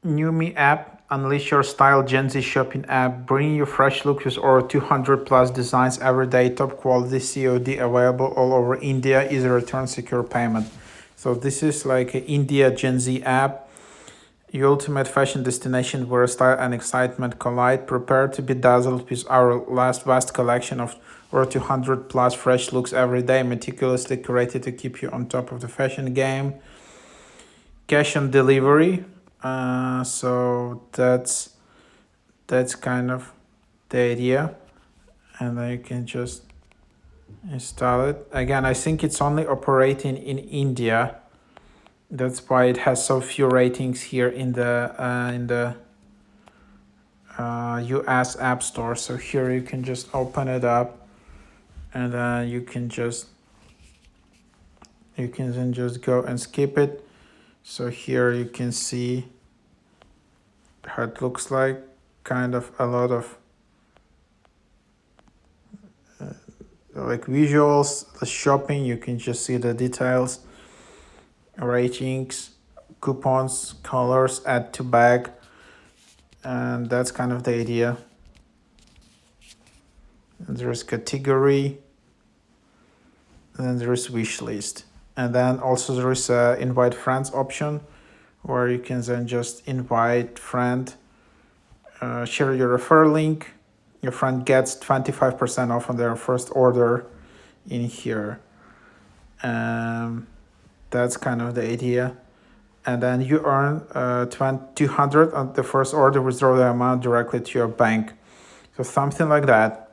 newme app, unleash your style Gen Z shopping app, bring you fresh looks with over 200 plus designs every day, top quality COD available all over India, easy return, secure payment. So this is like an India Gen Z app, your ultimate fashion destination where style and excitement collide. Prepare to be dazzled with our last vast collection of over 200 plus fresh looks every day, meticulously curated to keep you on top of the fashion game. Cash on delivery. So that's kind of the idea, and then you can just install it. Again, I think it's only operating in India. That's why it has so few ratings here in the US App Store. So here you can just open it up, and then you can then just go and skip it. So here you can see how it looks like, kind of a lot of like visuals, the shopping. You can just see the details, ratings, coupons, colors, add to bag, and that's kind of the idea. And there's category, and then there's wish list, and then also there is a invite friends option where you can then just invite friend, share your referral link. Your friend gets 25% off on their first order in here. That's kind of the idea. And then you earn 200 on the first order, withdraw the amount directly to your bank. So something like that.